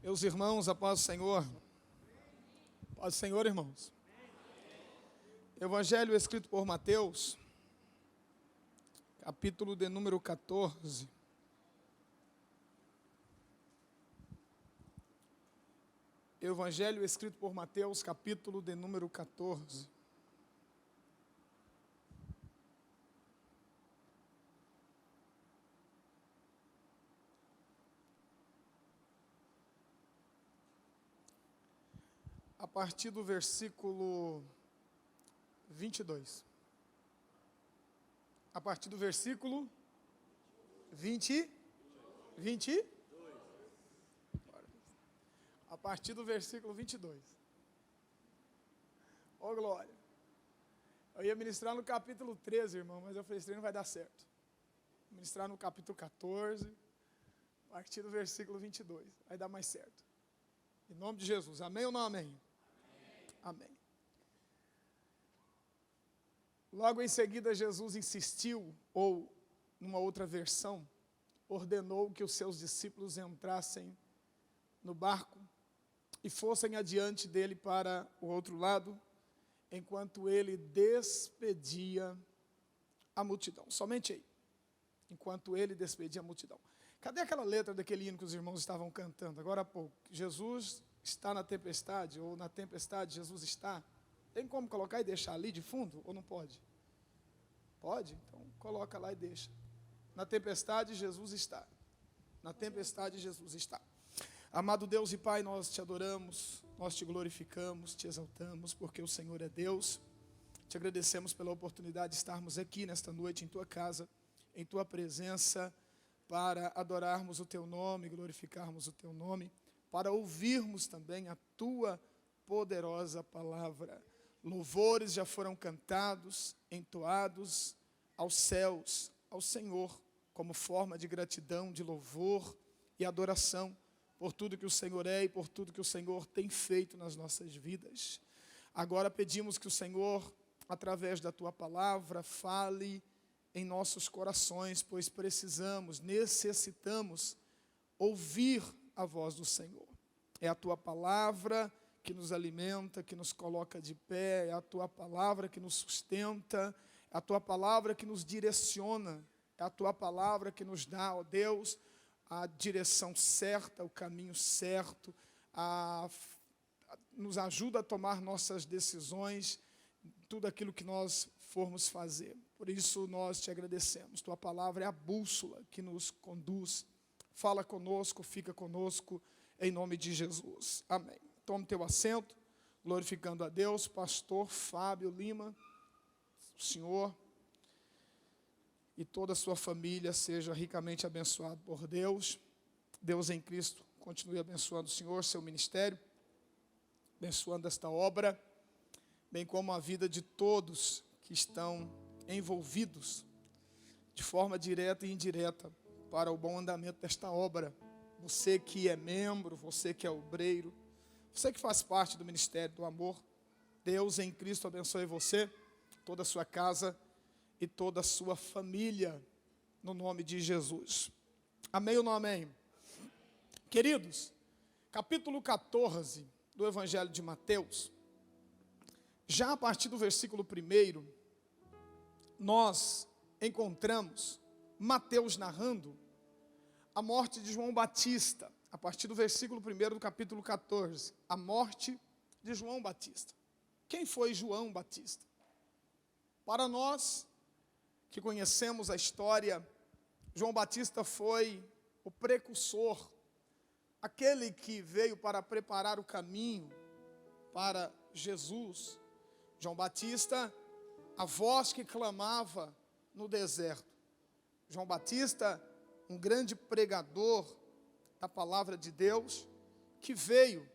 Meus irmãos, a paz do Senhor. Paz do Senhor, irmãos. Evangelho escrito por Mateus, capítulo de número 14. Evangelho escrito por Mateus, capítulo de número 14. A partir do versículo 22. A partir do versículo 20. A partir do versículo 22. Ô, glória. Eu ia ministrar no capítulo 13, irmão, mas eu falei, isso não vai dar certo. Vou ministrar no capítulo 14, a partir do versículo 22. Vai dar mais certo. Em nome de Jesus. Amém ou não amém? Amém. Logo em seguida, Jesus insistiu, ou, numa outra versão, ordenou que os seus discípulos entrassem no barco e fossem adiante dele para o outro lado, enquanto ele despedia a multidão. Somente aí. Enquanto ele despedia a multidão. Cadê aquela letra daquele hino que os irmãos estavam cantando agora há pouco? Jesus está na tempestade, ou na tempestade Jesus está. Tem como colocar e deixar ali de fundo, ou não pode? Pode? Então coloca lá e deixa. Na tempestade Jesus está. Na tempestade Jesus está. Amado Deus e Pai, nós te adoramos, nós te glorificamos, te exaltamos, porque o Senhor é Deus. Te agradecemos pela oportunidade de estarmos aqui nesta noite em tua casa, em tua presença, para adorarmos o teu nome, glorificarmos o teu nome, para ouvirmos também a tua poderosa palavra. Louvores já foram cantados, entoados aos céus, ao Senhor, como forma de gratidão, de louvor e adoração por tudo que o Senhor é e por tudo que o Senhor tem feito nas nossas vidas. Agora pedimos que o Senhor, através da tua palavra, fale em nossos corações, pois precisamos, necessitamos ouvir a voz do Senhor. É a tua palavra que nos alimenta, que nos coloca de pé, é a tua palavra que nos sustenta, é a tua palavra que nos direciona, é a tua palavra que nos dá, ó Deus, a direção certa, o caminho certo, nos ajuda a tomar nossas decisões, tudo aquilo que nós formos fazer. Por isso nós te agradecemos. Tua palavra é a bússola que nos conduz. Fala conosco, fica conosco, em nome de Jesus. Amém. Tome teu assento, glorificando a Deus. Pastor Fábio Lima, o senhor e toda a sua família seja ricamente abençoado por Deus. Deus em Cristo continue abençoando o senhor, seu ministério, abençoando esta obra, bem como a vida de todos que estão envolvidos de forma direta e indireta para o bom andamento desta obra. Você que é membro, você que é obreiro, você que faz parte do Ministério do Amor, Deus em Cristo abençoe você, toda a sua casa e toda a sua família, no nome de Jesus. Amém ou não amém? Queridos, capítulo 14 do Evangelho de Mateus, já a partir do versículo 1, nós encontramos Mateus narrando a morte de João Batista, a partir do versículo 1 do capítulo 14, a morte de João Batista. Quem foi João Batista? Para nós que conhecemos a história, João Batista foi o precursor, aquele que veio para preparar o caminho para Jesus. João Batista, a voz que clamava no deserto. João Batista, um grande pregador da palavra de Deus, que veio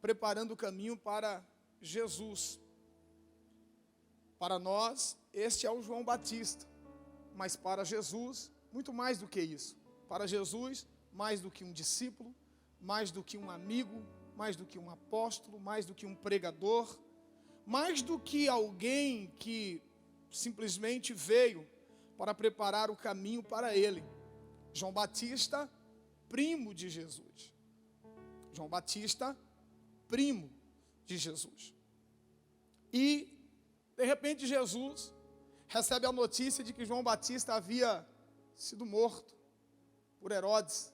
preparando o caminho para Jesus. Para nós, este é o João Batista, mas para Jesus, muito mais do que isso. Para Jesus, mais do que um discípulo, mais do que um amigo, mais do que um apóstolo, mais do que um pregador, mais do que alguém que simplesmente veio para preparar o caminho para ele. João Batista, primo de Jesus. João Batista, primo de Jesus. E, de repente, Jesus recebe a notícia de que João Batista havia sido morto por Herodes.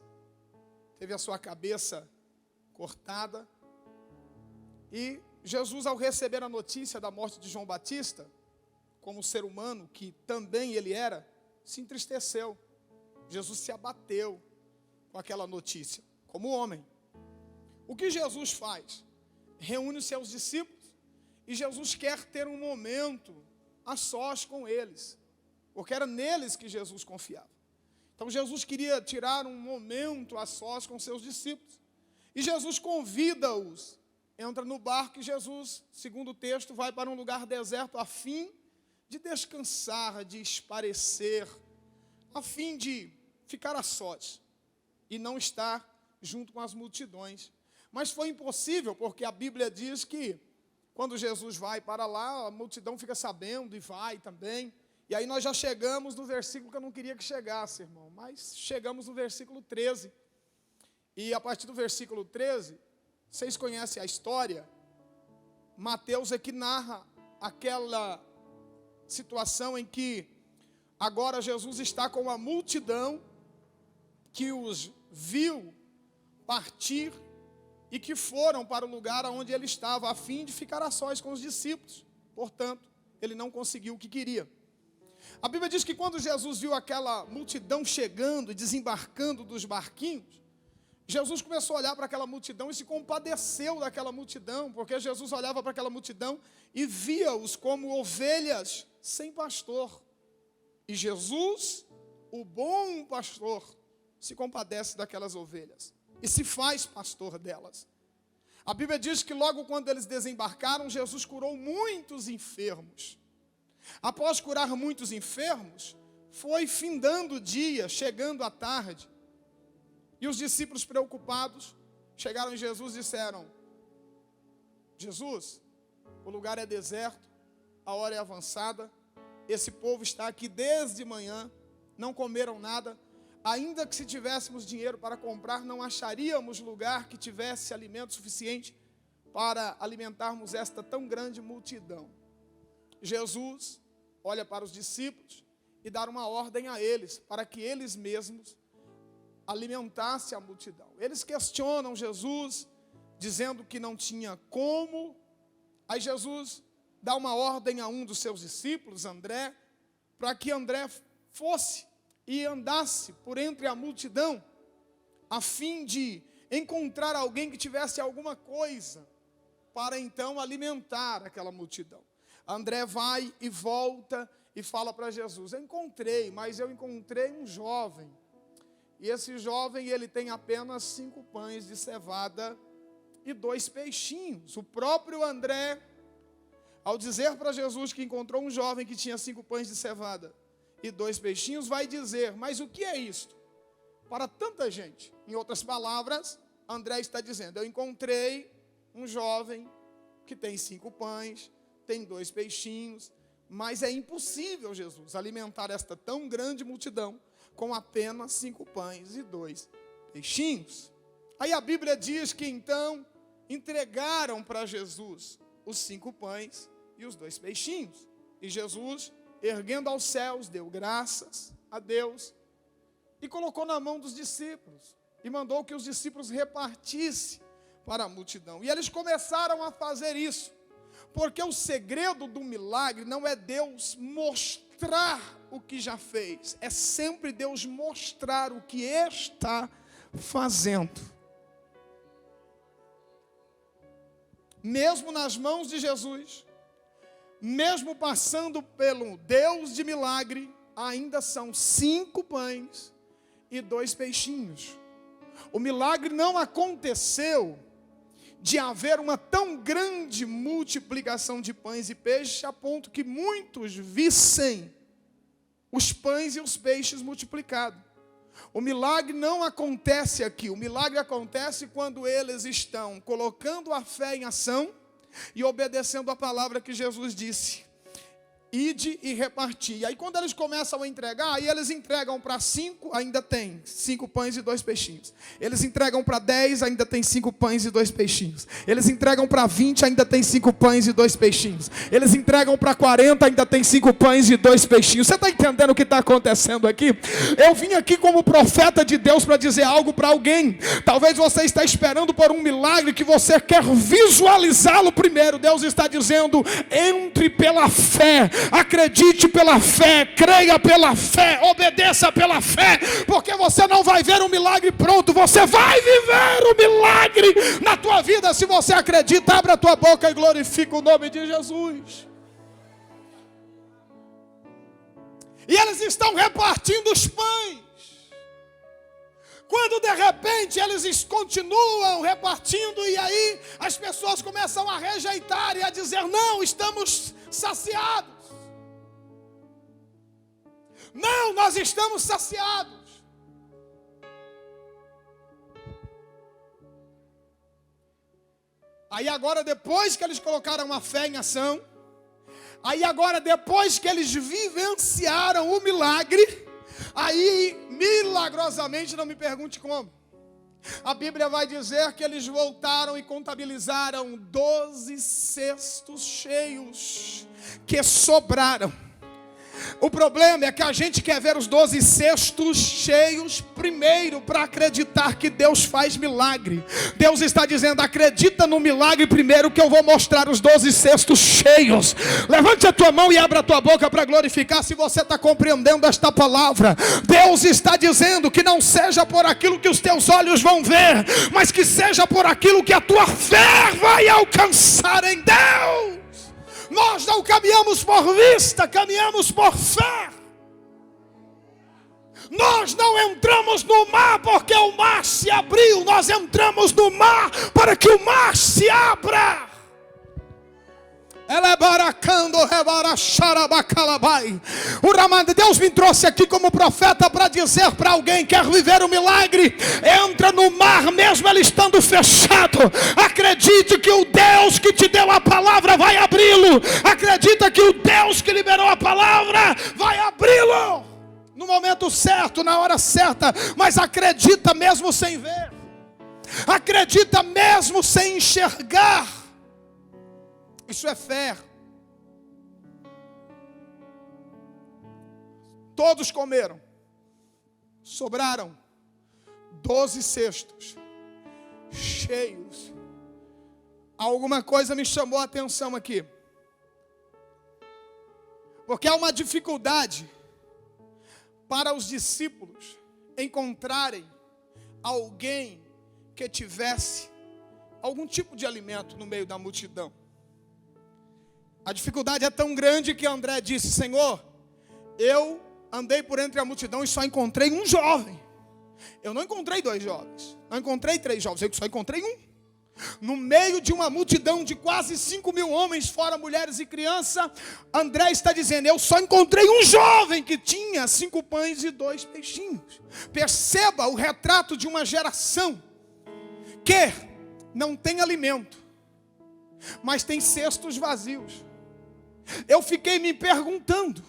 Teve a sua cabeça cortada. E Jesus, ao receber a notícia da morte de João Batista, como ser humano que também ele era, se entristeceu. Jesus se abateu com aquela notícia, como homem. O que Jesus faz? Reúne os seus discípulos e Jesus quer ter um momento a sós com eles, porque era neles que Jesus confiava. Então Jesus queria tirar um momento a sós com seus discípulos. E Jesus convida-os, entra no barco e Jesus, segundo o texto, vai para um lugar deserto a fim de descansar, de esparecer, a fim de ficar a sós e não estar junto com as multidões. Mas foi impossível, porque a Bíblia diz que quando Jesus vai para lá, a multidão fica sabendo e vai também. E aí nós já chegamos no versículo que eu não queria que chegasse, irmão, mas chegamos no versículo 13. E a partir do versículo 13, vocês conhecem a história. Mateus é que narra aquela situação em que agora Jesus está com a multidão que os viu partir e que foram para o lugar onde ele estava, a fim de ficar a sós com os discípulos. Portanto, ele não conseguiu o que queria. A Bíblia diz que quando Jesus viu aquela multidão chegando e desembarcando dos barquinhos, Jesus começou a olhar para aquela multidão e se compadeceu daquela multidão, porque Jesus olhava para aquela multidão e via-os como ovelhas sem pastor. E Jesus, o bom pastor, se compadece daquelas ovelhas e se faz pastor delas. A Bíblia diz que logo quando eles desembarcaram, Jesus curou muitos enfermos. Após curar muitos enfermos, foi findando o dia, chegando a tarde. E os discípulos preocupados chegaram em Jesus e disseram: Jesus, o lugar é deserto, a hora é avançada, esse povo está aqui desde manhã, não comeram nada, ainda que se tivéssemos dinheiro para comprar, não acharíamos lugar que tivesse alimento suficiente para alimentarmos esta tão grande multidão. Jesus olha para os discípulos e dá uma ordem a eles, para que eles mesmos alimentasse a multidão. Eles questionam Jesus, dizendo que não tinha como. Aí Jesus dá uma ordem a um dos seus discípulos, André, para que André fosse e andasse por entre a multidão, a fim de encontrar alguém que tivesse alguma coisa, para então alimentar aquela multidão. André vai e volta e fala para Jesus: eu encontrei, mas eu encontrei um jovem. E esse jovem, ele tem apenas 5 pães de cevada e 2 peixinhos. O próprio André, ao dizer para Jesus que encontrou um jovem que tinha 5 pães de cevada e 2 peixinhos, vai dizer: mas o que é isto para tanta gente? Em outras palavras, André está dizendo: eu encontrei um jovem que tem 5 pães, tem 2 peixinhos, mas é impossível, Jesus, alimentar esta tão grande multidão com apenas 5 pães e 2 peixinhos. Aí a Bíblia diz que então entregaram para Jesus os 5 pães e os 2 peixinhos. E Jesus, erguendo aos céus, deu graças a Deus e colocou na mão dos discípulos e mandou que os discípulos repartissem para a multidão. E eles começaram a fazer isso, porque o segredo do milagre não é Deus mostrar o que já fez, é sempre Deus mostrar o que está fazendo. Mesmo nas mãos de Jesus, mesmo passando pelo Deus de milagre, ainda são 5 pães e 2 peixinhos. O milagre não aconteceu de haver uma tão grande multiplicação de pães e peixes, a ponto que muitos vissem os pães e os peixes multiplicados. O milagre não acontece aqui. O milagre acontece quando eles estão colocando a fé em ação e obedecendo a palavra que Jesus disse. ide e reparti. Aí quando eles começam a entregar, aí eles entregam para 5, ainda tem 5 pães e 2 peixinhos. Eles entregam para 10, ainda tem 5 pães e 2 peixinhos. Eles entregam para 20, ainda tem 5 pães e 2 peixinhos. Eles entregam para 40, ainda tem 5 pães e 2 peixinhos. Você está entendendo o que está acontecendo aqui? Eu vim aqui como profeta de Deus para dizer algo para alguém. Talvez você está esperando por um milagre que você quer visualizá-lo primeiro. Deus está dizendo: entre pela fé. Acredite pela fé, creia pela fé, obedeça pela fé, porque você não vai ver um milagre pronto, você vai viver um milagre na tua vida. Se você acredita, abra a tua boca e glorifica o nome de Jesus. E eles estão repartindo os pães. Quando de repente eles continuam repartindo, e aí as pessoas começam a rejeitar e a dizer: não, estamos saciados. Não, nós estamos saciados. Aí agora, depois que eles colocaram a fé em ação, aí agora depois que eles vivenciaram o milagre, aí milagrosamente, não me pergunte como, a Bíblia vai dizer que eles voltaram e contabilizaram 12 cestos cheios que sobraram. O problema é que a gente quer ver os 12 cestos cheios primeiro para acreditar que Deus faz milagre. Deus está dizendo: acredita no milagre primeiro, que eu vou mostrar os 12 cestos cheios. Levante a tua mão e abra a tua boca para glorificar, se você está compreendendo esta palavra. Deus está dizendo que não seja por aquilo que os teus olhos vão ver, mas que seja por aquilo que a tua fé vai alcançar em Deus. Nós não caminhamos por vista, caminhamos por fé. Nós não entramos no mar porque o mar se abriu. Nós entramos no mar para que o mar se abra. Deus me trouxe aqui como profeta para dizer para alguém: quer viver um milagre? Entra no mar mesmo ele estando fechado. Acredite que o Deus que te deu a palavra vai abri-lo. Acredita que o Deus que liberou a palavra vai abri-lo no momento certo, na hora certa. Mas acredita mesmo sem ver. Acredita mesmo sem enxergar. Isso é fé. Todos comeram. Sobraram 12 cestos cheios. Alguma coisa me chamou a atenção aqui. Porque há uma dificuldade para os discípulos encontrarem alguém que tivesse algum tipo de alimento no meio da multidão. A dificuldade é tão grande que André disse: Senhor, eu andei por entre a multidão e só encontrei um jovem. Eu não encontrei 2 jovens, não encontrei 3 jovens, eu só encontrei um. No meio de uma multidão de quase 5.000 homens, fora mulheres e crianças, André está dizendo: eu só encontrei um jovem que tinha 5 pães e 2 peixinhos. Perceba o retrato de uma geração que não tem alimento, mas tem cestos vazios. Eu fiquei me perguntando: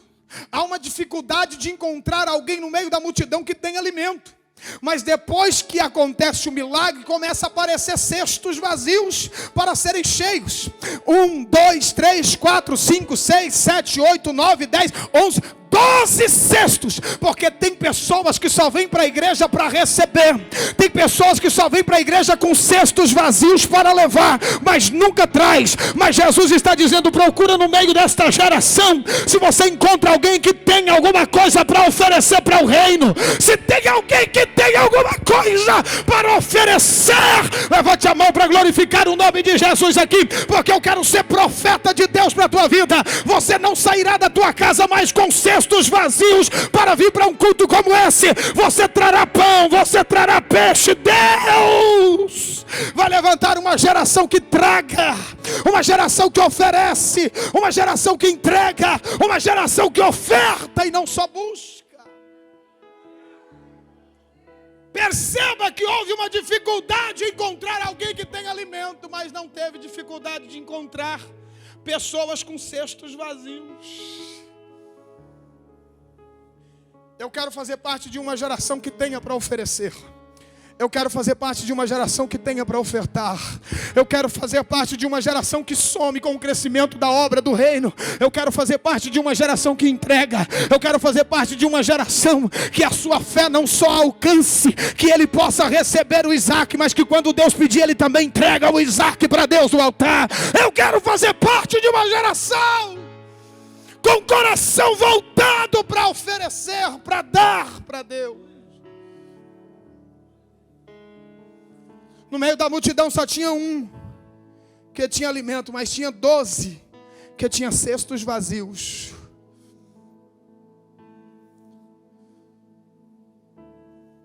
há uma dificuldade de encontrar alguém no meio da multidão que tem alimento. Mas depois que acontece o milagre, começa a aparecer cestos vazios para serem cheios. 1, 2, 3, 4, 5, 6, 7, 8, 9, 10, 11, 12 cestos. Porque tem pessoas que só vêm para a igreja para receber. Tem pessoas que só vêm para a igreja com cestos vazios para levar, mas nunca traz. Mas Jesus está dizendo: procura no meio desta geração se você encontra alguém que tem alguma coisa para oferecer para o reino. Se tem alguém que tem alguma coisa para oferecer, levante a mão para glorificar o nome de Jesus aqui, porque eu quero ser profeta de Deus para a tua vida. Você não sairá da tua casa mais com cestos vazios para vir para um culto como esse. Você trará pão, você trará peixe. Deus vai levantar uma geração que traga, uma geração que oferece, uma geração que entrega, uma geração que oferta e não só busca. Perceba que houve uma dificuldade em encontrar alguém que tem alimento, mas não teve dificuldade de encontrar pessoas com cestos vazios. Eu quero fazer parte de uma geração que tenha para oferecer. Eu quero fazer parte de uma geração que tenha para ofertar. Eu quero fazer parte de uma geração que some com o crescimento da obra do reino. Eu quero fazer parte de uma geração que entrega. Eu quero fazer parte de uma geração que a sua fé não só alcance, que ele possa receber o Isaac, mas que quando Deus pedir, ele também entrega o Isaac para Deus no altar. Eu quero fazer parte de uma geração com o coração voltado para oferecer, para dar para Deus. No meio da multidão só tinha um que tinha alimento, mas tinha 12 que tinha cestos vazios.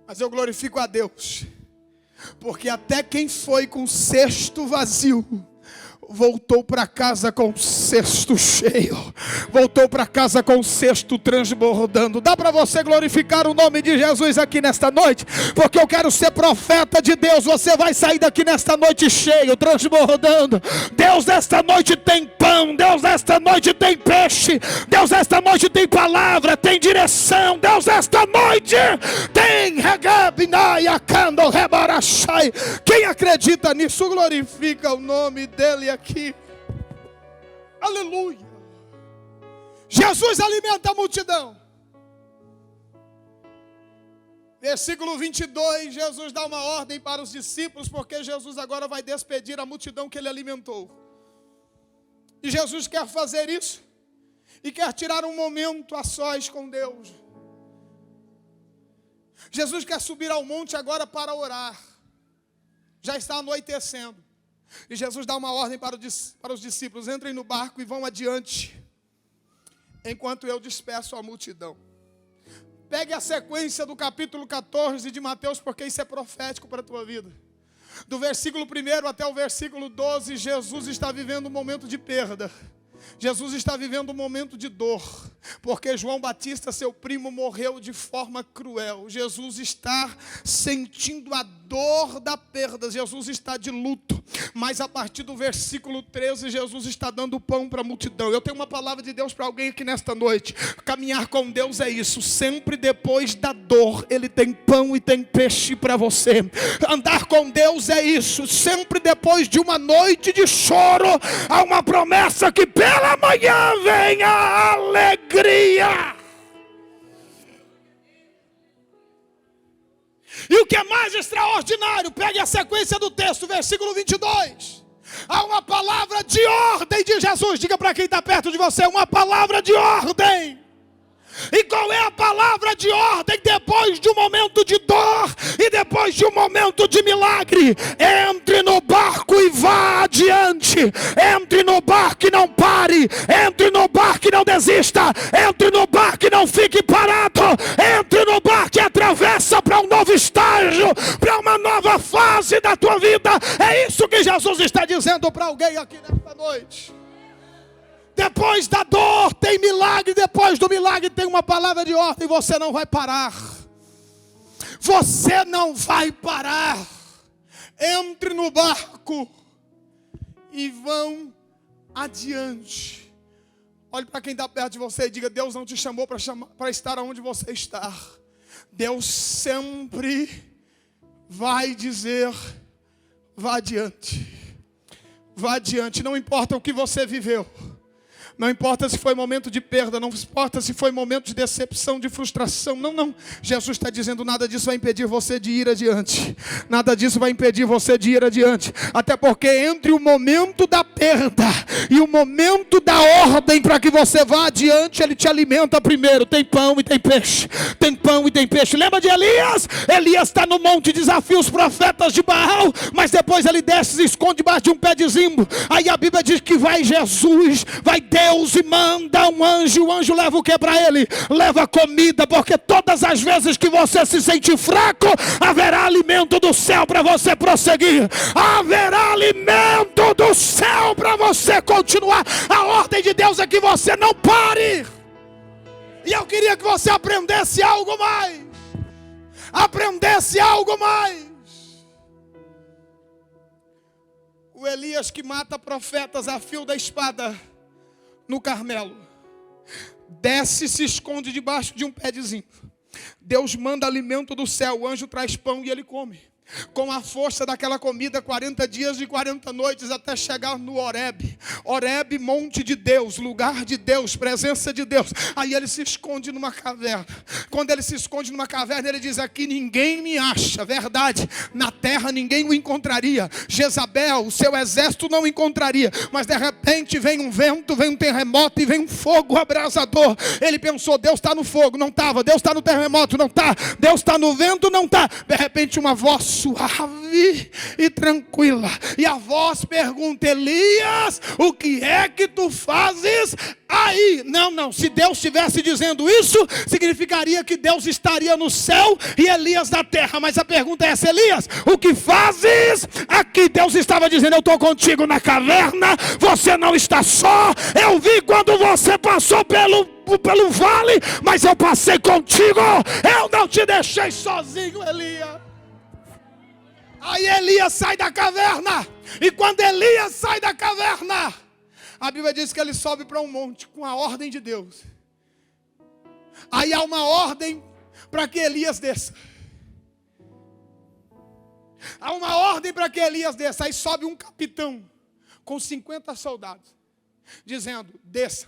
Mas eu glorifico a Deus, porque até quem foi com cesto vazio voltou para casa com o cesto cheio, voltou para casa com o cesto transbordando. Dá para você glorificar o nome de Jesus aqui nesta noite? Porque eu quero ser profeta de Deus. Você vai sair daqui nesta noite cheio, transbordando. Deus esta noite tem pão, Deus esta noite tem peixe, Deus esta noite tem palavra, tem direção, Deus esta noite tem regabinaya candle rebarachai. Quem acredita nisso glorifica o nome dele aqui. Aleluia. Jesus alimenta a multidão. Versículo 22, Jesus dá uma ordem para os discípulos, porque Jesus agora vai despedir a multidão que ele alimentou. E Jesus quer fazer isso e quer tirar um momento a sós com Deus. Jesus quer subir ao monte agora para orar. Já está anoitecendo. E Jesus dá uma ordem para os discípulos: entrem no barco e vão adiante, enquanto eu despeço a multidão. Pegue a sequência do capítulo 14 de Mateus, porque isso é profético para a tua vida. Do versículo 1 até o versículo 12, Jesus está vivendo um momento de perda. Jesus está vivendo um momento de dor, porque João Batista, seu primo, morreu de forma cruel. Jesus está sentindo a dor da perda, Jesus está de luto. Mas a partir do versículo 13, Jesus está dando pão para a multidão. Eu tenho uma palavra de Deus para alguém aqui nesta noite. Caminhar com Deus é isso. Sempre depois da dor, Ele tem pão e tem peixe para você. Andar com Deus é isso. Sempre depois de uma noite de choro, há uma promessa que pela manhã vem a alegria. E o que é mais extraordinário, pegue a sequência do texto, versículo 22. Há uma palavra de ordem de Jesus. Diga para quem está perto de você: uma palavra de ordem. E qual é a palavra de ordem depois de um momento de dor e depois de um momento de milagre? Entre no barco e vá adiante. Entre no barco e não pare. Entre no barco e não desista. Entre no barco e não fique parado. Entre no barco e atravessa para um novo estágio, para uma nova fase da tua vida. É isso que Jesus está dizendo para alguém aqui nesta noite. Depois da dor tem milagre, depois do milagre tem uma palavra de ordem. Você não vai parar. Você não vai parar. Entre no barco e vão adiante. Olhe para quem está perto de você e diga: Deus não te chamou para estar onde você está. Deus sempre vai dizer: vá adiante. Vá adiante, não importa o que você viveu. Não importa se foi momento de perda, não importa se foi momento de decepção, de frustração. Não. Jesus está dizendo: nada disso vai impedir você de ir adiante. Nada disso vai impedir você de ir adiante. Até porque entre o momento da perda e o momento da ordem para que você vá adiante, Ele te alimenta primeiro. Tem pão e tem peixe. Tem pão e tem peixe. Lembra de Elias? Elias está no monte, desafia os profetas de Baal, mas depois ele desce e se esconde debaixo de um pé de zimbo. Aí a Bíblia diz que vai Jesus, vai Deus e manda um anjo. O anjo leva o que para ele? Leva comida, porque todas as vezes que você se sentir fraco, haverá alimento do céu para você prosseguir. Haverá alimento do céu para você continuar. A ordem de Deus é que você não pare. E eu queria que você aprendesse algo mais. Aprendesse algo mais. O Elias que mata profetas a fio da espada no Carmelo. Desce e se esconde debaixo de um pé de zinco. Deus manda alimento do céu, o anjo traz pão e ele come. Com a força daquela comida, 40 dias e 40 noites, até chegar no Horebe. Horebe, monte de Deus, lugar de Deus, presença de Deus. Aí ele se esconde numa caverna. Quando ele se esconde numa caverna, ele diz: aqui ninguém me acha. Verdade, na terra ninguém o encontraria. Jezabel, o seu exército não o encontraria. Mas de repente vem um vento, vem um terremoto e vem um fogo abrasador. Ele pensou: Deus está no fogo, não estava. Deus está no terremoto, não está. Deus está no vento, não está. De repente uma voz suave e tranquila, e a voz pergunta: Elias, o que é que tu fazes aí? Não, se Deus estivesse dizendo isso, significaria que Deus estaria no céu e Elias na terra. Mas a pergunta é essa: Elias, o que fazes aqui? Deus estava dizendo: eu estou contigo na caverna, você não está só. Eu vi quando você passou pelo vale, mas eu passei contigo, eu não te deixei sozinho, Elias. Aí Elias sai da caverna. E quando Elias sai da caverna, a Bíblia diz que ele sobe para um monte com a ordem de Deus. Aí há uma ordem para que Elias desça. Há uma ordem para que Elias desça. Aí sobe um capitão com 50 soldados, dizendo: desça.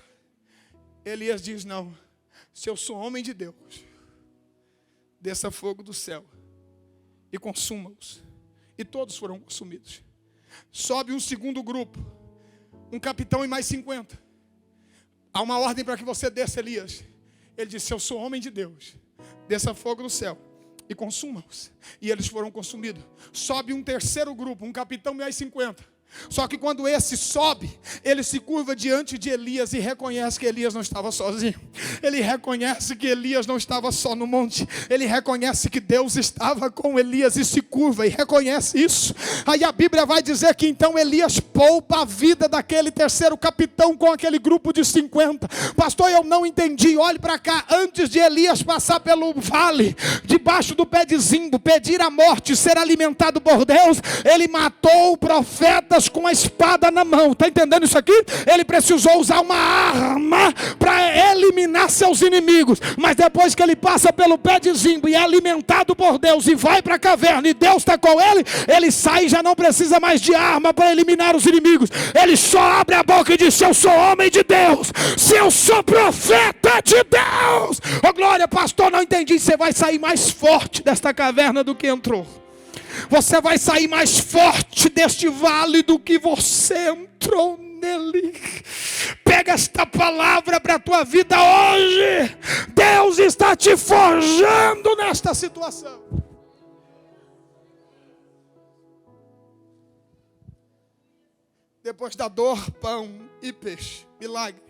Elias diz: não, se eu sou homem de Deus, desça fogo do céu e consuma-os. E todos foram consumidos. Sobe um segundo grupo, um capitão e mais 50. Há uma ordem para que você desça, Elias. Ele disse: eu sou homem de Deus, desça fogo do céu e consuma-os. E eles foram consumidos. Sobe um terceiro grupo, um capitão e mais 50. Só que quando esse sobe, ele se curva diante de Elias e reconhece que Elias não estava sozinho. Ele reconhece que Elias não estava só no monte. Ele reconhece que Deus estava com Elias e se curva e reconhece isso. Aí a Bíblia vai dizer que então Elias poupa a vida daquele terceiro capitão com aquele grupo de 50. Pastor, eu não entendi. Olhe para cá. Antes de Elias passar pelo vale, debaixo do pé de zimbo, pedir a morte, ser alimentado por Deus, ele matou profetas com a espada na mão. Está entendendo isso aqui? Ele precisou usar uma arma para eliminar seus inimigos. Mas depois que ele passa pelo pé de zimbo e é alimentado por Deus e vai para a caverna e Deus está com ele, ele sai e já não precisa mais de arma para eliminar os inimigos. Ele só abre a boca e diz: se eu sou homem de Deus, se eu sou profeta de Deus. Oh glória, pastor, não entendi. Você vai sair mais forte desta caverna do que entrou. Você vai sair mais forte deste vale do que você entrou nele. Pega esta palavra para a tua vida hoje. Deus está te forjando nesta situação. Depois da dor, pão e peixe. Milagre.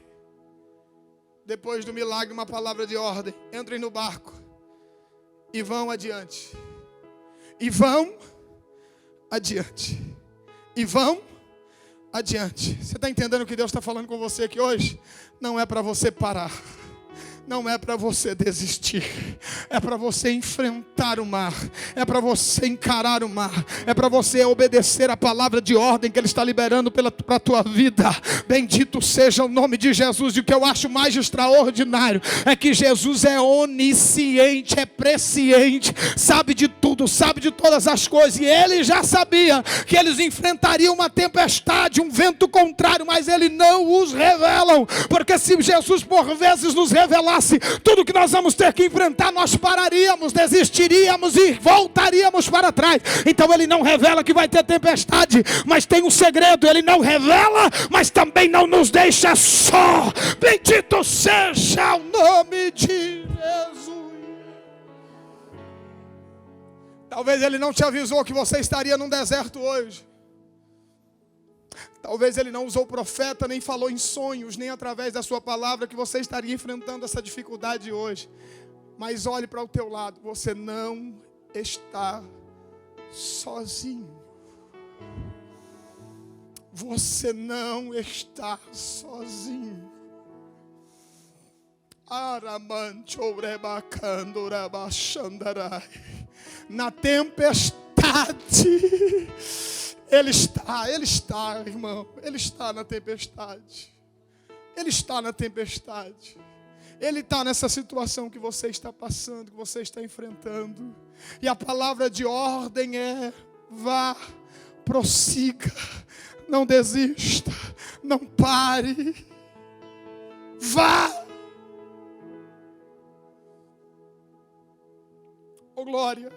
Depois do milagre, uma palavra de ordem: entrem no barco e vão adiante. E vão adiante. E vão adiante. Você está entendendo o que Deus está falando com você aqui hoje? Não é para você parar. Não é para você desistir. É para você enfrentar o mar. É para você encarar o mar. É para você obedecer a palavra de ordem que Ele está liberando para a tua vida. Bendito seja o nome de Jesus. E o que eu acho mais extraordinário é que Jesus é onisciente, é presciente, sabe de tudo, sabe de todas as coisas. E Ele já sabia que eles enfrentariam uma tempestade, um vento contrário, mas Ele não os revela. Porque se Jesus por vezes nos revelar tudo que nós vamos ter que enfrentar, nós pararíamos, desistiríamos e voltaríamos para trás. Então Ele não revela que vai ter tempestade, mas tem um segredo: Ele não revela, mas também não nos deixa só. Bendito seja o nome de Jesus. Talvez Ele não te avisou que você estaria num deserto hoje. Talvez Ele não usou profeta, nem falou em sonhos, nem através da sua palavra que você estaria enfrentando essa dificuldade hoje. Mas olhe para o teu lado, você não está sozinho. Você não está sozinho. Na tempestade, Ele está, irmão. Ele está na tempestade. Ele está na tempestade. Ele está nessa situação que você está passando, que você está enfrentando. E a palavra de ordem é: vá, prossiga, não desista, não pare. Vá. Oh, glória.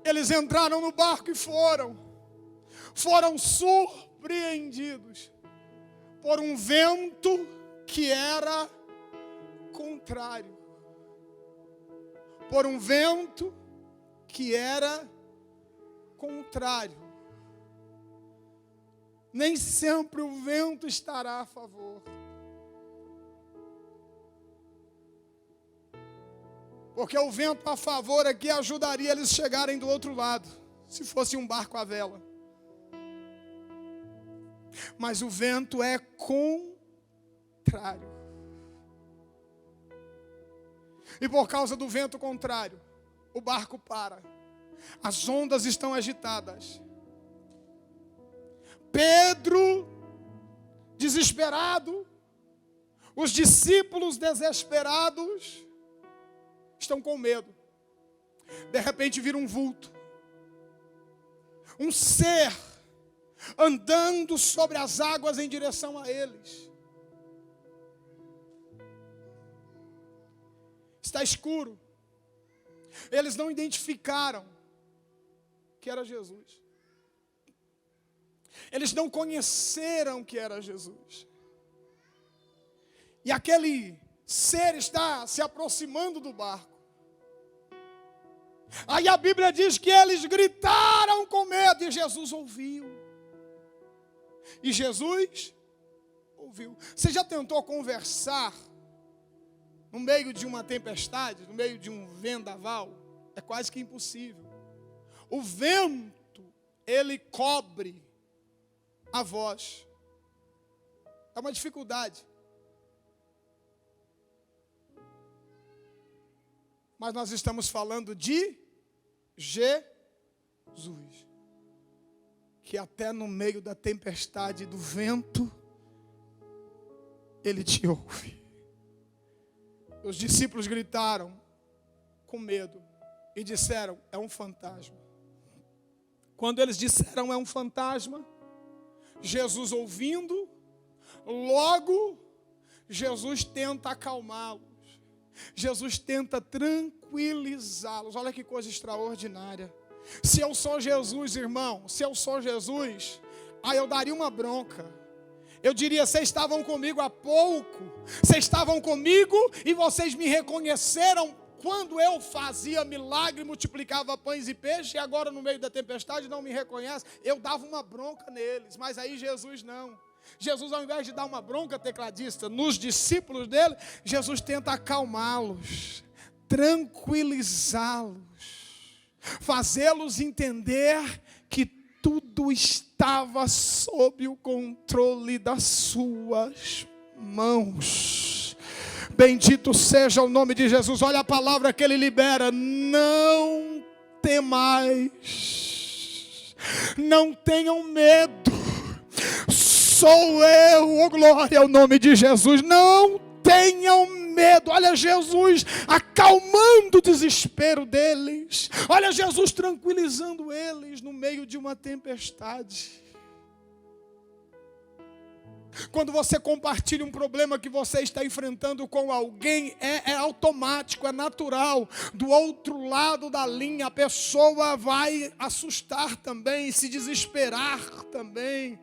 Eles entraram no barco e foram surpreendidos por um vento que era contrário. Por um vento que era contrário. Nem sempre o vento estará a favor. Porque o vento a favor aqui ajudaria eles a chegarem do outro lado, se fosse um barco à vela. Mas o vento é contrário. E por causa do vento contrário, o barco para. As ondas estão agitadas. Pedro, desesperado, os discípulos desesperados, estão com medo. De repente vira um vulto. Um ser andando sobre as águas em direção a eles. Está escuro. Eles não identificaram que era Jesus. Eles não conheceram que era Jesus. E aquele ser está se aproximando do barco. Aí a Bíblia diz que eles gritaram com medo e Jesus ouviu. E Jesus ouviu. Você já tentou conversar no meio de uma tempestade, no meio de um vendaval? É quase que impossível. O vento, ele cobre a voz. É uma dificuldade. Mas nós estamos falando de Jesus, que até no meio da tempestade do vento, Ele te ouve. Os discípulos gritaram com medo e disseram: é um fantasma. Quando eles disseram é um fantasma, Jesus ouvindo, logo Jesus tenta acalmá-los. Jesus tenta tranquilizá-los. Olha que coisa extraordinária. Se eu sou Jesus, irmão, se eu sou Jesus, aí eu daria uma bronca. Eu diria: vocês estavam comigo há pouco, vocês estavam comigo e vocês me reconheceram quando eu fazia milagre, multiplicava pães e peixes, e agora no meio da tempestade não me reconhecem. Eu dava uma bronca neles, mas aí Jesus não. Jesus, ao invés de dar uma bronca, tecladista, nos discípulos dele, Jesus tenta acalmá-los, tranquilizá-los, fazê-los entender que tudo estava sob o controle das suas mãos. Bendito seja o nome de Jesus. Olha a palavra que ele libera: não temais, não tenham medo. Sou eu, oh glória ao nome de Jesus. Não tenham medo. Olha Jesus acalmando o desespero deles. Olha Jesus tranquilizando eles no meio de uma tempestade. Quando você compartilha um problema que você está enfrentando com alguém, é automático, é natural. Do outro lado da linha, a pessoa vai assustar também, se desesperar também.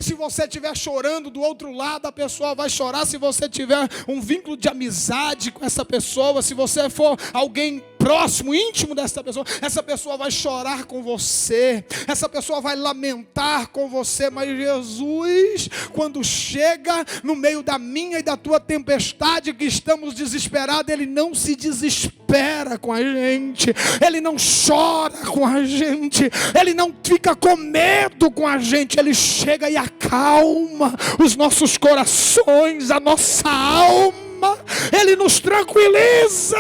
Se você estiver chorando do outro lado, a pessoa vai chorar. Se você tiver um vínculo de amizade com essa pessoa, se você for alguém próximo, íntimo dessa pessoa, essa pessoa vai chorar com você, essa pessoa vai lamentar com você. Mas Jesus, quando chega no meio da minha e da tua tempestade, que estamos desesperados, Ele não se desespera com a gente, Ele não chora com a gente, Ele não fica com medo com a gente. Ele chega e acalma os nossos corações, a nossa alma. Ele nos tranquiliza.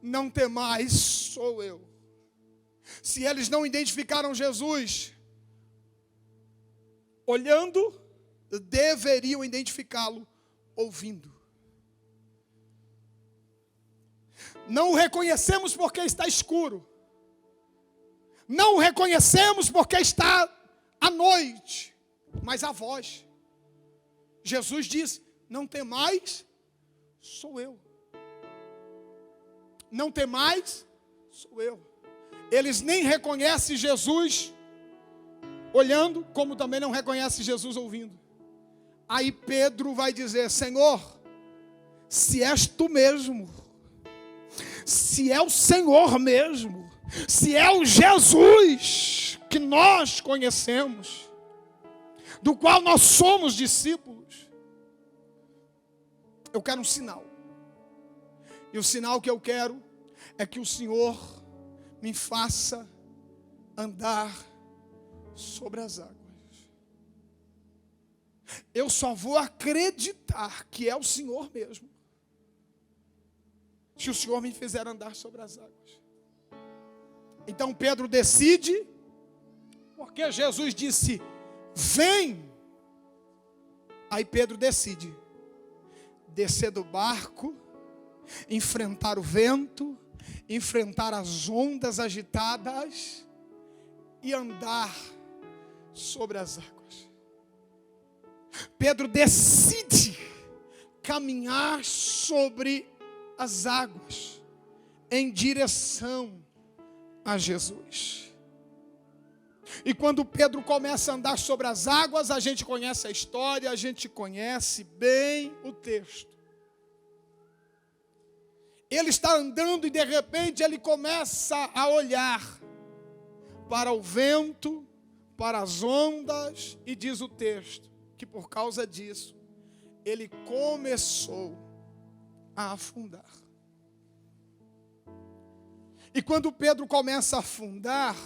não temais, sou eu. Se eles não identificaram Jesus olhando, deveriam identificá-lo ouvindo. Não o reconhecemos porque está escuro. Não o reconhecemos porque está à noite. Mas a voz. Jesus diz: não temais, sou eu. Não temais, sou eu. Eles nem reconhecem Jesus olhando, como também não reconhecem Jesus ouvindo. Aí Pedro vai dizer: Senhor, se és tu mesmo, se é o Senhor mesmo, se é o Jesus que nós conhecemos, do qual nós somos discípulos, eu quero um sinal. E o sinal que eu quero é que o Senhor me faça andar sobre as águas. Eu só vou acreditar que é o Senhor mesmo se o Senhor me fizer andar sobre as águas. Então Pedro decide, porque Jesus disse: vem. Aí Pedro decide descer do barco, enfrentar o vento, enfrentar as ondas agitadas e andar sobre as águas. Pedro decide caminhar sobre as águas em direção a Jesus. E quando Pedro começa a andar sobre as águas, a gente conhece a história, a gente conhece bem o texto. Ele está andando e de repente ele começa a olhar para o vento, para as ondas, e diz o texto que por causa disso ele começou a afundar. E quando Pedro começa a afundar,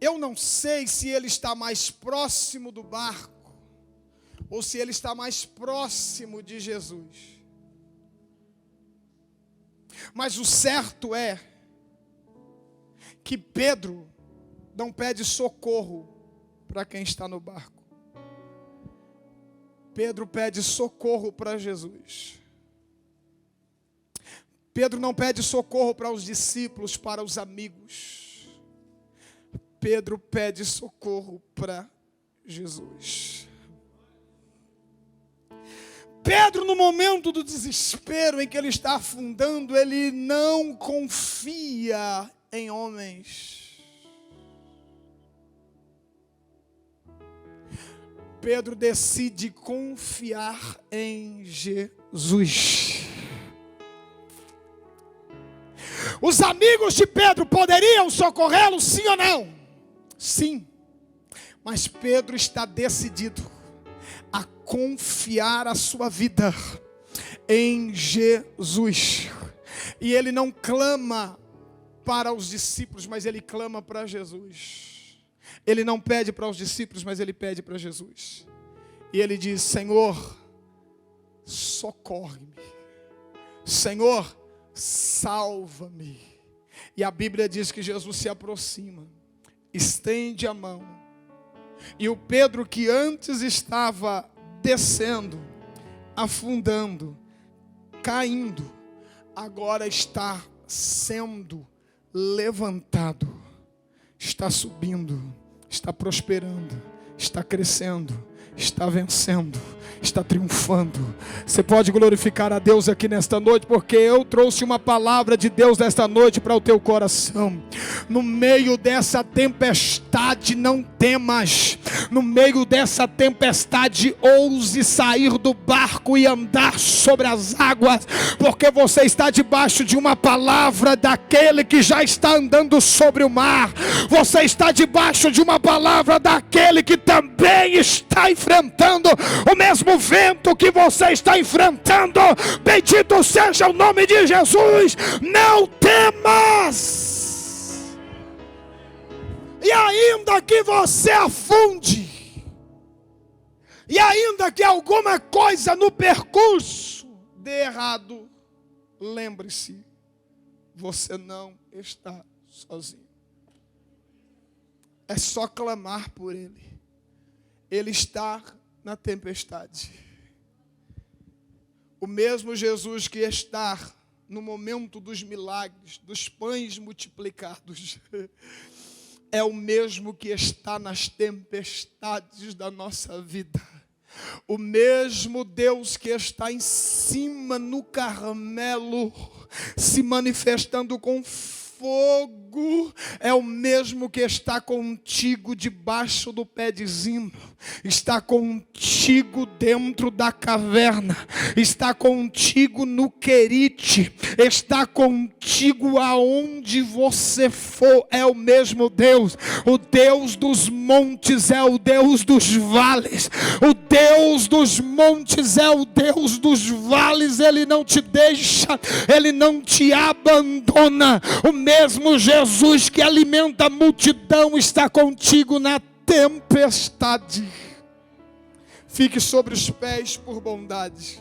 eu não sei se ele está mais próximo do barco ou se ele está mais próximo de Jesus. Mas o certo é que Pedro não pede socorro para quem está no barco. Pedro pede socorro para Jesus. Pedro não pede socorro para os discípulos, para os amigos. Pedro pede socorro para Jesus. Pedro, no momento do desespero em que ele está afundando, ele não confia em homens. Pedro decide confiar em Jesus. Os amigos de Pedro poderiam socorrê-lo, sim ou não? Sim. Mas Pedro está decidido a confiar a sua vida em Jesus. E ele não clama para os discípulos, mas ele clama para Jesus. Ele não pede para os discípulos, mas ele pede para Jesus. E ele diz: Senhor, socorre-me. Senhor, salva-me. E a Bíblia diz que Jesus se aproxima, estende a mão. E o Pedro, que antes estava descendo, afundando, caindo, agora está sendo levantado, está subindo, está prosperando, está crescendo, está vencendo, está triunfando. Você pode glorificar a Deus aqui nesta noite, porque eu trouxe uma palavra de Deus nesta noite para o teu coração. No meio dessa tempestade, não temas. No meio dessa tempestade, ouse sair do barco e andar sobre as águas, porque você está debaixo de uma palavra daquele que já está andando sobre o mar. Você está debaixo de uma palavra daquele que também está enfrentando o mesmo vento que você está enfrentando. Bendito seja o nome de Jesus. Não temas. E ainda que você afunde, e ainda que alguma coisa no percurso dê errado, lembre-se você não está sozinho. É só clamar por Ele. Ele está na tempestade. O mesmo Jesus que está no momento dos milagres, dos pães multiplicados, é o mesmo que está nas tempestades da nossa vida. O mesmo Deus que está em cima no Carmelo, se manifestando com fogo, é o mesmo que está contigo debaixo do pé de zimo, está contigo dentro da caverna, está contigo no Querite, está contigo aonde você for. É o mesmo Deus. O Deus dos montes é o Deus dos vales. O Deus dos montes é o Deus dos vales. Ele não te deixa, Ele não te abandona. O mesmo Jesus que alimenta a multidão está contigo na tempestade. Fique sobre os pés por bondade.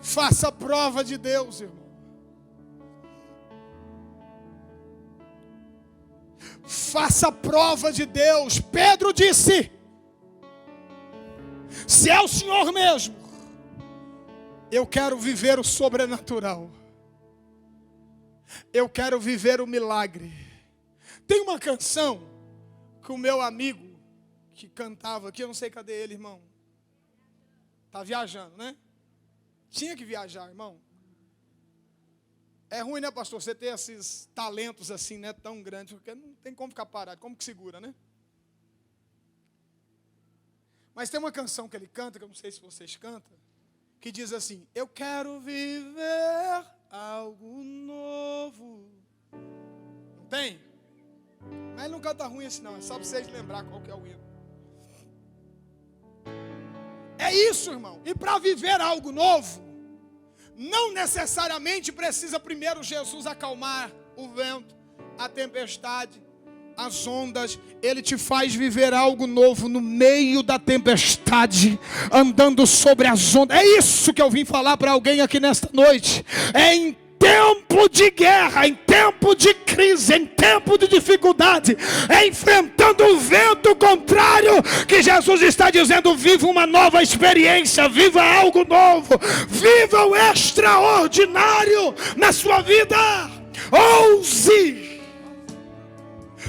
Faça a prova de Deus, irmão. Faça a prova de Deus. Pedro disse: se é o Senhor mesmo, eu quero viver o sobrenatural. Eu quero viver o milagre. Tem uma canção que o meu amigo que cantava aqui, eu não sei cadê ele, irmão. Está viajando, né? Tinha que viajar, irmão. É ruim, né, pastor? Você ter esses talentos assim, né, tão grandes, porque não tem como ficar parado. Como que segura, né? Mas tem uma canção que ele canta, que eu não sei se vocês cantam, que diz assim: eu quero viver algo novo. Não tem? Mas ele não canta ruim assim não, é só para vocês lembrar qual que é o hino. É isso, irmão. E para viver algo novo, não necessariamente precisa primeiro Jesus acalmar o vento, a tempestade, as ondas. Ele te faz viver algo novo no meio da tempestade, andando sobre as ondas. É isso que eu vim falar para alguém aqui nesta noite. É em tempo de guerra, em tempo de crise, em tempo de dificuldade, é enfrentando o vento contrário que Jesus está dizendo: viva uma nova experiência, viva algo novo, viva o extraordinário na sua vida. Ouse!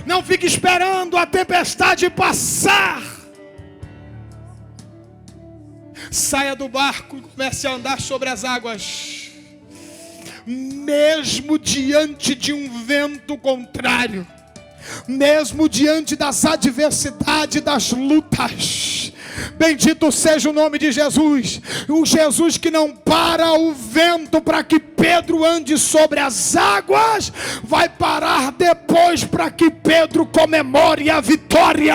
Não fique esperando a tempestade passar. Saia do barco e comece a andar sobre as águas. Mesmo diante de um vento contrário, mesmo diante das adversidades, das lutas, bendito seja o nome de Jesus. O Jesus que não para o vento para que Pedro ande sobre as águas, vai parar depois para que Pedro comemore a vitória.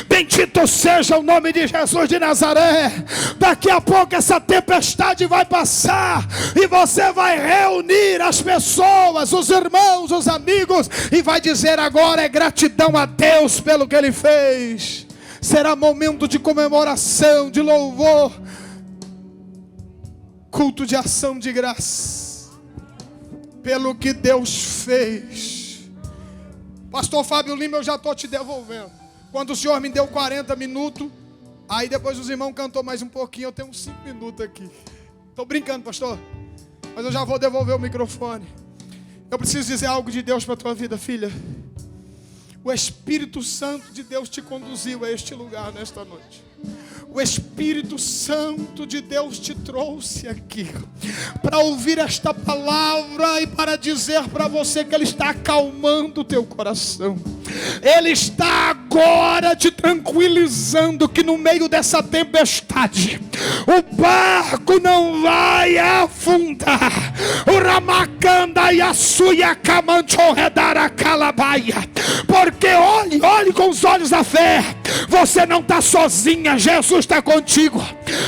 Bendito seja o nome de Jesus de Nazaré. Daqui a pouco essa tempestade vai passar e você vai reunir as pessoas, os irmãos, os amigos, e vai dizer: agora é gratidão a Deus pelo que Ele fez. Será momento de comemoração, de louvor, culto de ação de graça pelo que Deus fez. Pastor Fábio Lima, eu já estou te devolvendo. Quando o senhor me deu 40 minutos, aí depois os irmãos cantou mais um pouquinho, eu tenho uns 5 minutos aqui. Estou brincando, pastor, mas eu já vou devolver o microfone. Eu preciso dizer algo de Deus para a tua vida, filha. O Espírito Santo de Deus te conduziu a este lugar nesta noite. O Espírito Santo de Deus te trouxe aqui para ouvir esta palavra e para dizer para você que Ele está acalmando o teu coração. Ele está agora te tranquilizando que no meio dessa tempestade o barco não vai afundar. O Ramacanda e a Suia Camanchorredara Calabaia. Porque olhe com os olhos da fé. Você não está sozinha. Jesus está contigo.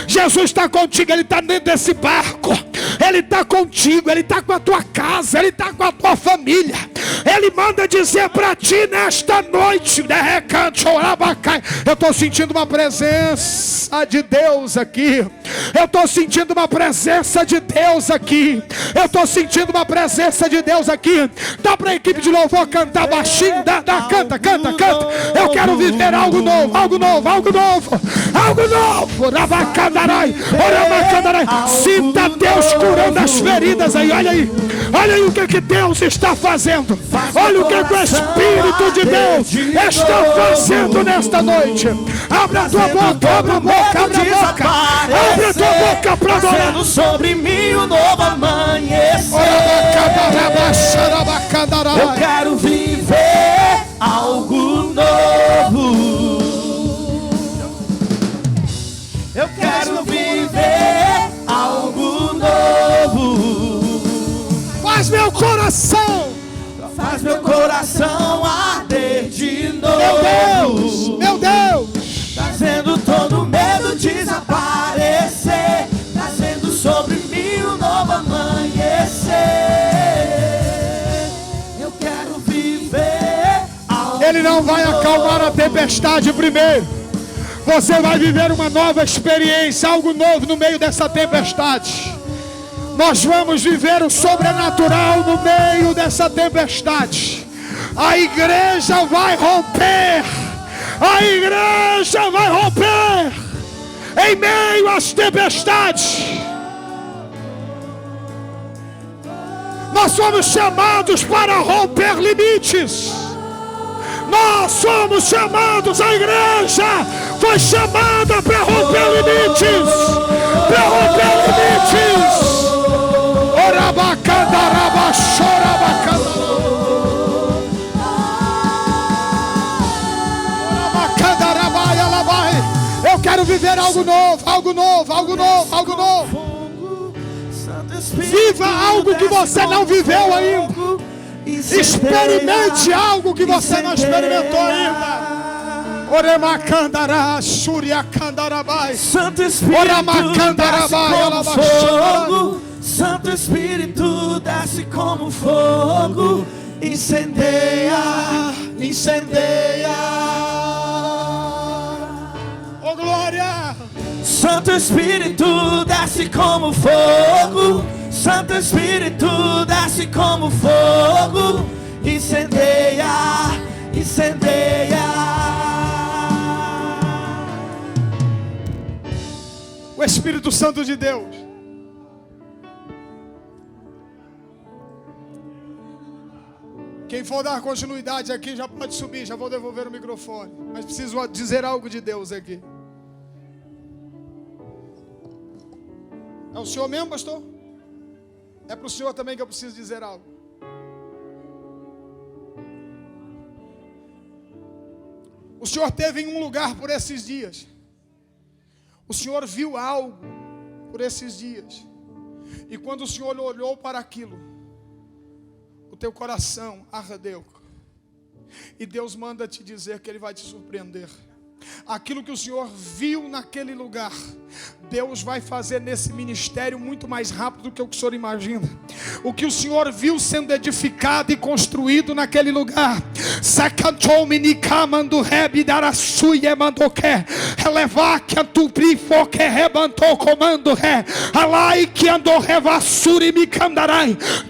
Jesus está contigo. Ele está dentro desse barco. Ele está contigo. Ele está com a tua casa. Ele está com a tua família. Ele manda dizer para ti nesta noite, eu estou sentindo uma presença de Deus aqui. Eu estou sentindo uma presença de Deus aqui. Eu estou sentindo uma presença de Deus aqui. Dá para a equipe de louvor cantar baixinho? Canta. Eu quero viver algo novo, algo novo, algo novo, algo novo. Sinta Deus curando as feridas aí. Olha aí o que Deus está fazendo. Olha o que o Espírito de Deus está fazendo nesta noite. Abra a tua boca, abra a boca, abra a boca. Abre a tua boca para adorar. Sobre mim um novo amanhecer. Eu quero viver algo novo. Eu quero viver algo novo. Faz meu coração arder de novo. Meu Deus, trazendo todo medo desaparecer, trazendo sobre mim um novo amanhecer. Eu quero viver algo Ele não vai acalmar a tempestade primeiro. Você vai viver uma nova experiência, algo novo no meio dessa tempestade. Nós vamos viver o sobrenatural no meio dessa tempestade. A igreja vai romper. A igreja vai romper em meio às tempestades. Nós somos chamados para romper limites. Nós somos chamados, a igreja foi chamada para romper limites. Para romper limites. Orabacandaraba, chorabacandaraba. Eu quero viver algo novo, algo novo, algo novo, algo novo. Viva algo que você não viveu ainda. Experimente algo que você não experimentou ainda. Oremacandará, Suriacandarabai. Santo Espírito desce como fogo. Santo Espírito desce como fogo. Incendeia, incendeia. Oh glória! Santo Espírito desce como fogo. Santo Espírito desce como fogo. Incendeia, incendeia. O Espírito Santo de Deus Quem for dar continuidade aqui já pode subir, já vou devolver o microfone. Mas preciso dizer algo de Deus aqui. É o senhor mesmo, pastor? É para o senhor também que eu preciso dizer algo. O senhor esteve em um lugar por esses dias. O senhor viu algo por esses dias. E quando o senhor olhou para aquilo, o teu coração ardeu. E Deus manda te dizer que Ele vai te surpreender. Aquilo que o Senhor viu naquele lugar, Deus vai fazer nesse ministério muito mais rápido do que o Senhor imagina. O que o Senhor viu sendo edificado e construído naquele lugar,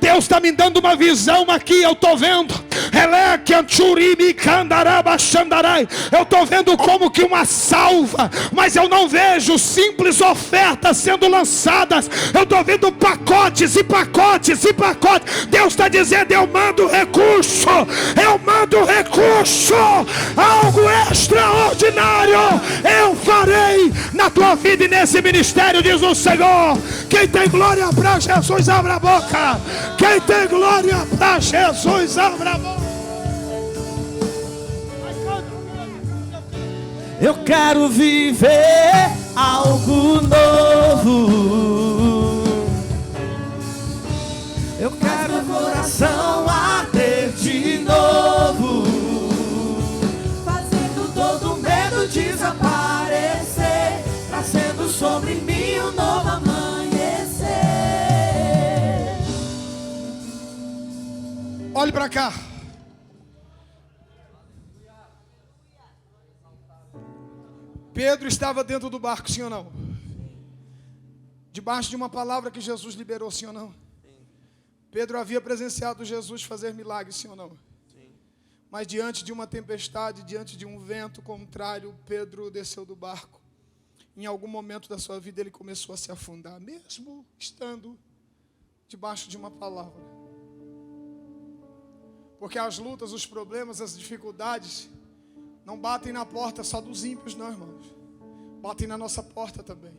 Deus está me dando uma visão aqui, eu estou vendo. Eu estou vendo como que uma salva, mas eu não vejo simples ofertas sendo lançadas. Eu estou vendo pacotes e pacotes e pacotes. Deus está dizendo: eu mando recurso, eu mando recurso, algo extraordinário eu farei na tua vida e nesse ministério, diz o Senhor. Quem tem glória para Jesus, abra a boca. Quem tem glória para Jesus, abra a boca. Eu quero viver algo novo. Eu quero o coração arder de novo, fazendo todo medo desaparecer, trazendo sobre mim um novo amanhecer. Olhe para cá. Pedro estava dentro do barco, sim ou não? Debaixo de uma palavra que Jesus liberou, sim ou não? Pedro havia presenciado Jesus fazer milagres, sim ou não? Mas diante de uma tempestade, diante de um vento contrário, Pedro desceu do barco. Em algum momento da sua vida ele começou a se afundar, mesmo estando debaixo de uma palavra. Porque as lutas, os problemas, as dificuldades não batem na porta só dos ímpios, não, irmãos. Batem na nossa porta também.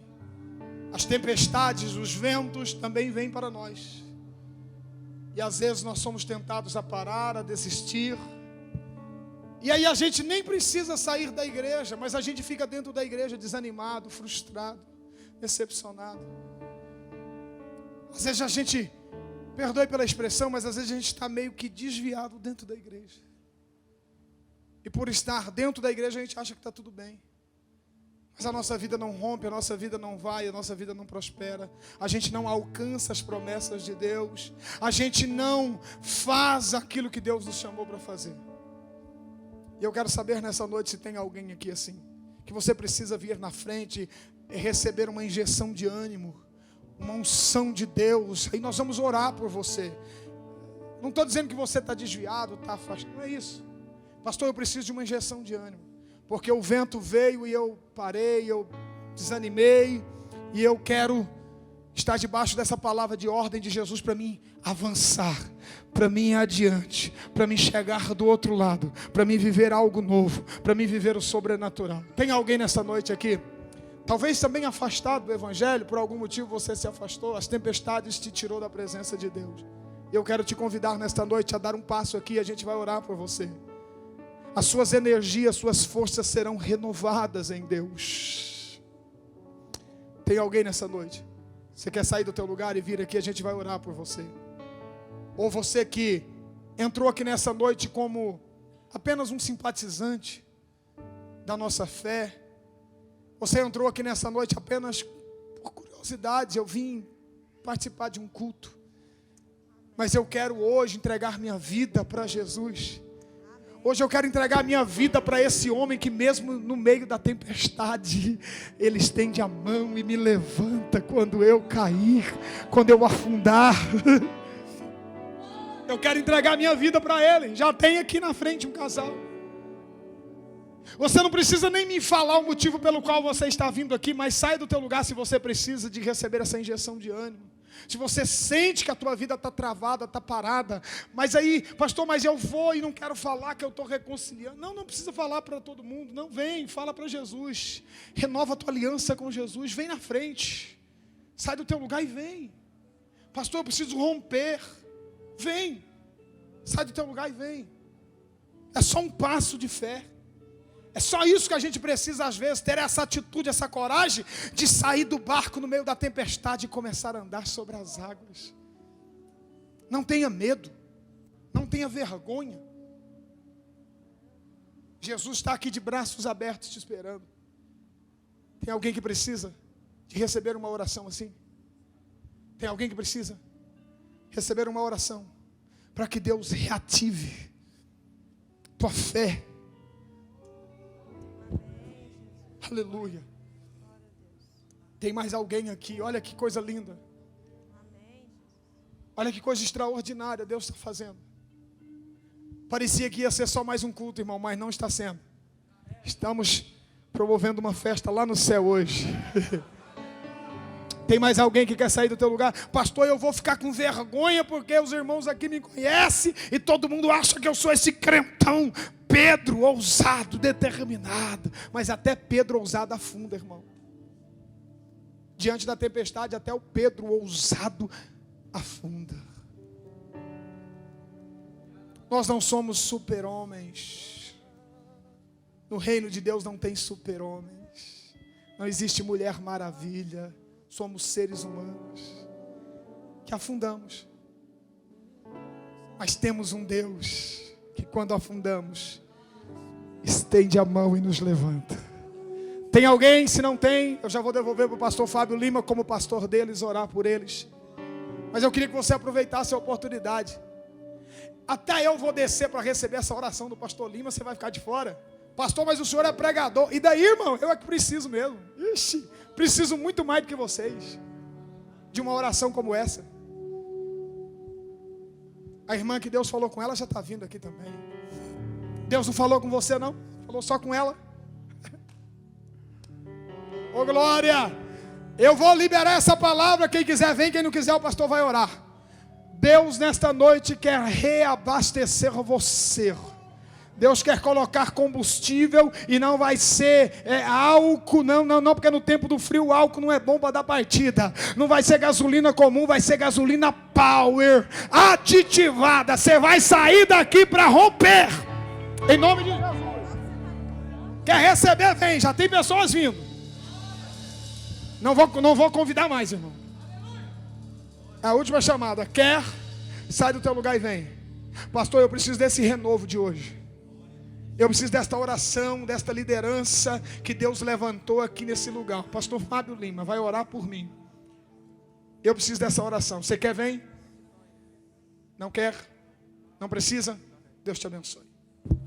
As tempestades, os ventos também vêm para nós. E às vezes nós somos tentados a parar, a desistir. E aí a gente nem precisa sair da igreja, mas a gente fica dentro da igreja desanimado, frustrado, decepcionado. Às vezes a gente, perdoe pela expressão, mas às vezes a gente está meio que desviado dentro da igreja. E por estar dentro da igreja a gente acha que está tudo bem. Mas a nossa vida não rompe, a nossa vida não vai, a nossa vida não prospera. A gente não alcança as promessas de Deus. A gente não faz aquilo que Deus nos chamou para fazer. E eu quero saber nessa noite se tem alguém aqui assim, que você precisa vir na frente e receber uma injeção de ânimo, uma unção de Deus. Aí nós vamos orar por você. Não estou dizendo que você está desviado, está afastado, não é isso. Pastor, eu preciso de uma injeção de ânimo, porque o vento veio e eu parei, eu desanimei, e eu quero estar debaixo dessa palavra de ordem de Jesus para mim avançar, para mim ir adiante, para mim chegar do outro lado, para mim viver algo novo, para mim viver o sobrenatural. Tem alguém nessa noite aqui? Talvez também afastado do Evangelho, por algum motivo você se afastou, as tempestades te tirou da presença de Deus. Eu quero te convidar nesta noite a dar um passo aqui e a gente vai orar por você. As suas energias, suas forças serão renovadas em Deus. Tem alguém nessa noite? Você quer sair do teu lugar e vir aqui, a gente vai orar por você. Ou você que entrou aqui nessa noite como apenas um simpatizante da nossa fé. Você entrou aqui nessa noite apenas por curiosidade, eu vim participar de um culto. Mas eu quero hoje entregar minha vida para Jesus. Hoje eu quero entregar minha vida para esse homem que mesmo no meio da tempestade, ele estende a mão e me levanta quando eu cair, quando eu afundar. Eu quero entregar minha vida para ele. Já tem aqui na frente um casal. Você não precisa nem me falar o motivo pelo qual você está vindo aqui, mas sai do teu lugar se você precisa de receber essa injeção de ânimo. Se você sente que a tua vida está travada, está parada, mas aí, pastor, mas eu vou e não quero falar que eu estou reconciliando. Não precisa falar para todo mundo. Não, vem, fala para Jesus. Renova a tua aliança com Jesus. Vem na frente. Sai do teu lugar e vem. Pastor, eu preciso romper. Vem. Sai do teu lugar e vem. É só um passo de fé. É só isso que a gente precisa às vezes, ter essa atitude, essa coragem de sair do barco no meio da tempestade e começar a andar sobre as águas. Não tenha medo, não tenha vergonha. Jesus está aqui de braços abertos te esperando. Tem alguém que precisa de receber uma oração assim? Tem alguém que precisa receber uma oração para que Deus reative tua fé? Aleluia. Tem mais alguém aqui? Olha que coisa linda. Olha que coisa extraordinária Deus está fazendo. Parecia que ia ser só mais um culto, irmão, mas não está sendo. Estamos promovendo uma festa lá no céu hoje. Tem mais alguém que quer sair do teu lugar? Pastor, eu vou ficar com vergonha porque os irmãos aqui me conhecem e todo mundo acha que eu sou esse crentão Pedro, ousado, determinado. Mas até Pedro ousado afunda, irmão. Diante da tempestade, até o Pedro ousado afunda. Nós não somos super-homens. No reino de Deus não tem super-homens. Não existe mulher maravilha. Somos seres humanos que afundamos. Mas temos um Deus que quando afundamos, estende a mão e nos levanta. Tem alguém? Se não tem, eu já vou devolver para o pastor Fábio Lima como pastor deles, orar por eles. Mas eu queria que você aproveitasse a oportunidade. Até eu vou descer para receber essa oração do pastor Lima, você vai ficar de fora. Pastor, mas o senhor é pregador. E daí, irmão? Eu é que preciso mesmo. Ixi, preciso muito mais do que vocês de uma oração como essa. A irmã que Deus falou com ela já está vindo aqui também. Deus não falou com você não? Falou só com ela? Ô glória! Eu vou liberar essa palavra. Quem quiser vem, quem não quiser o pastor vai orar. Deus nesta noite quer reabastecer você. Deus quer colocar combustível e não vai ser álcool, não, porque no tempo do frio o álcool não é bom para dar partida. Não vai ser gasolina comum, vai ser gasolina power, aditivada. Você vai sair daqui para romper, em nome de Jesus. Quer receber, vem, já tem pessoas vindo. Não vou convidar mais, irmão. A última chamada, quer, sai do teu lugar e vem. Pastor, eu preciso desse renovo de hoje. Eu preciso desta oração, desta liderança que Deus levantou aqui nesse lugar. Pastor Fábio Lima vai orar por mim. Eu preciso dessa oração. Você quer, vem? Não quer? Não precisa? Deus te abençoe.